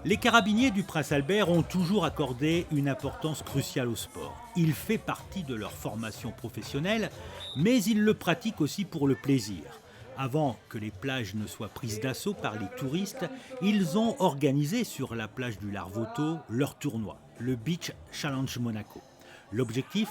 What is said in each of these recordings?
Les carabiniers du Prince Albert ont toujours accordé une importance cruciale au sport. Il fait partie de leur formation professionnelle, mais ils le pratiquent aussi pour le plaisir. Avant que les plages ne soient prises d'assaut par les touristes, ils ont organisé sur la plage du Larvoto leur tournoi, le Beach Challenge Monaco. L'objectif,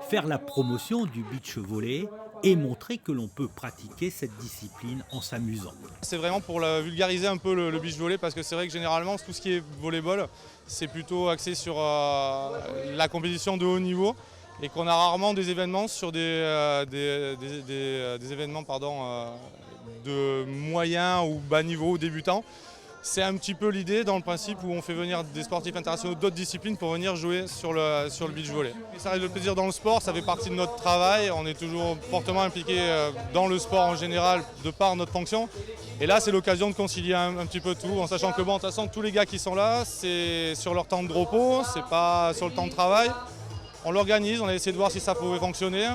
faire la promotion du beach volley et montrer que l'on peut pratiquer cette discipline en s'amusant. C'est vraiment pour vulgariser un peu le beach volley parce que c'est vrai que généralement tout ce qui est volleyball c'est plutôt axé sur la compétition de haut niveau et qu'on a rarement des événements sur des événements de moyen ou bas niveau ou débutants. C'est un petit peu l'idée dans le principe où on fait venir des sportifs internationaux d'autres disciplines pour venir jouer sur le beach volley. Et ça reste le plaisir dans le sport, ça fait partie de notre travail, on est toujours fortement impliqué dans le sport en général de par notre fonction. Et là c'est l'occasion de concilier un petit peu tout en sachant que bon, de toute façon tous les gars qui sont là c'est sur leur temps de repos, c'est pas sur le temps de travail. On l'organise, on a essayé de voir si ça pouvait fonctionner,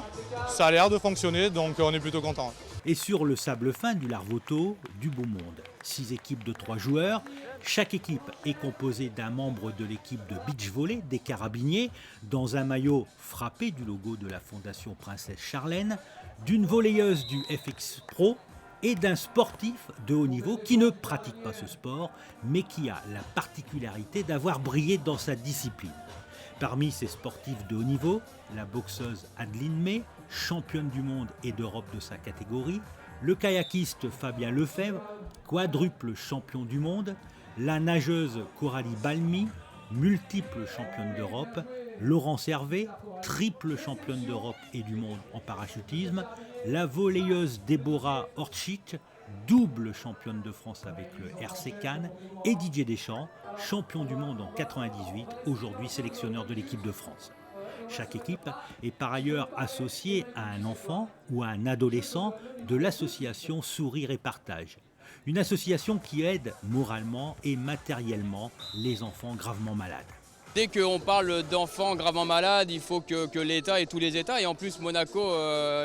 ça a l'air de fonctionner donc on est plutôt content. Et sur le sable fin du Larvoto, du beau monde. 6 équipes de 3 joueurs. Chaque équipe est composée d'un membre de l'équipe de beach volley des carabiniers, dans un maillot frappé du logo de la Fondation Princesse Charlène, d'une volleyeuse du FX Pro et d'un sportif de haut niveau qui ne pratique pas ce sport, mais qui a la particularité d'avoir brillé dans sa discipline. Parmi ces sportifs de haut niveau, la boxeuse Adeline May, championne du monde et d'Europe de sa catégorie, le kayakiste Fabien Lefebvre, quadruple champion du monde, la nageuse Coralie Balmy, multiple championne d'Europe, Laurence Hervé, triple championne d'Europe et du monde en parachutisme, la volleyeuse Déborah Ortschich, double championne de France avec le RC Cannes, et Didier Deschamps, champion du monde en 98, aujourd'hui sélectionneur de l'équipe de France. Chaque équipe est par ailleurs associée à un enfant ou à un adolescent de l'association Sourire et Partage. Une association qui aide moralement et matériellement les enfants gravement malades. Dès qu'on parle d'enfants gravement malades, il faut que l'État et tous les États, et en plus Monaco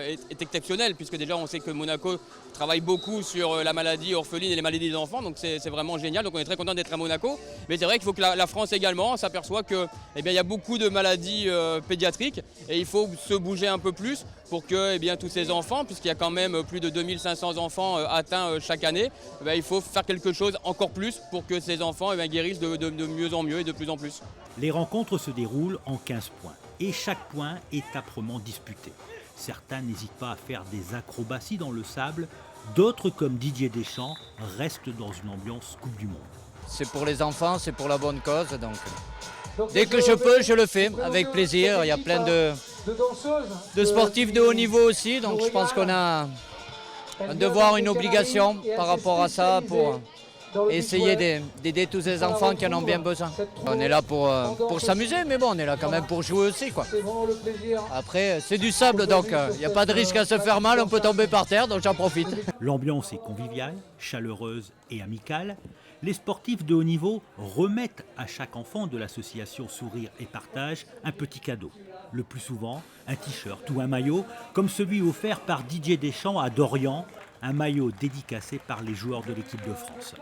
est exceptionnel, puisque déjà on sait que Monaco travaille beaucoup sur la maladie orpheline et les maladies des enfants, donc c'est vraiment génial, donc on est très content d'être à Monaco. Mais c'est vrai qu'il faut que la France également s'aperçoit qu'il y a beaucoup de maladies pédiatriques, et il faut se bouger un peu plus pour que tous ces enfants, puisqu'il y a quand même plus de 2500 enfants atteints chaque année, il faut faire quelque chose encore plus pour que ces enfants guérissent de mieux en mieux et de plus en plus. Les rencontres se déroulent en 15 points et chaque point est âprement disputé. Certains n'hésitent pas à faire des acrobaties dans le sable, d'autres comme Didier Deschamps restent dans une ambiance Coupe du Monde. C'est pour les enfants, c'est pour la bonne cause, donc dès que je peux, je le fais avec plaisir. Il y a plein de sportifs de haut niveau aussi, donc je pense qu'on a un devoir, une obligation par rapport à ça pour essayer d'aider tous ces enfants qui en ont bien besoin. On est là pour s'amuser, mais bon, on est là quand même pour jouer aussi, quoi. Après, c'est du sable, donc il n'y a pas de risque à se faire mal, on peut tomber par terre, donc j'en profite. L'ambiance est conviviale, chaleureuse et amicale. Les sportifs de haut niveau remettent à chaque enfant de l'association Sourire et Partage un petit cadeau. Le plus souvent, un t-shirt ou un maillot, comme celui offert par Didier Deschamps à Dorian, un maillot dédicacé par les joueurs de l'équipe de France.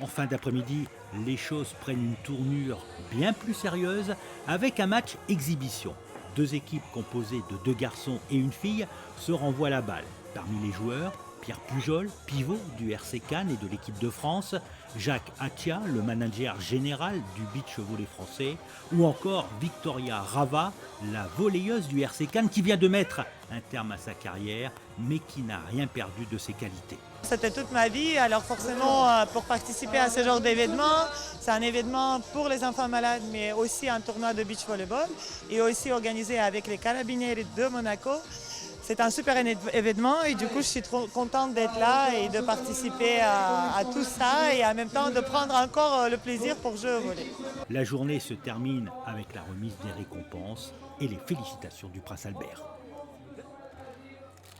En fin d'après-midi, les choses prennent une tournure bien plus sérieuse avec un match exhibition. 2 équipes composées de 2 garçons et une fille se renvoient la balle. Parmi les joueurs, Pierre Pujol, pivot du RC Cannes et de l'équipe de France, Jacques Attia, le manager général du beach volley français, ou encore Victoria Rava, la volleyeuse du RC Cannes qui vient de mettre un terme à sa carrière, mais qui n'a rien perdu de ses qualités. C'était toute ma vie, alors forcément pour participer à ce genre d'événement, c'est un événement pour les enfants malades, mais aussi un tournoi de beach volleyball, et aussi organisé avec les carabiniers de Monaco. C'est un super événement et du coup je suis trop contente d'être là et de participer à tout ça et en même temps de prendre encore le plaisir pour jouer au volley. La journée se termine avec la remise des récompenses et les félicitations du Prince Albert.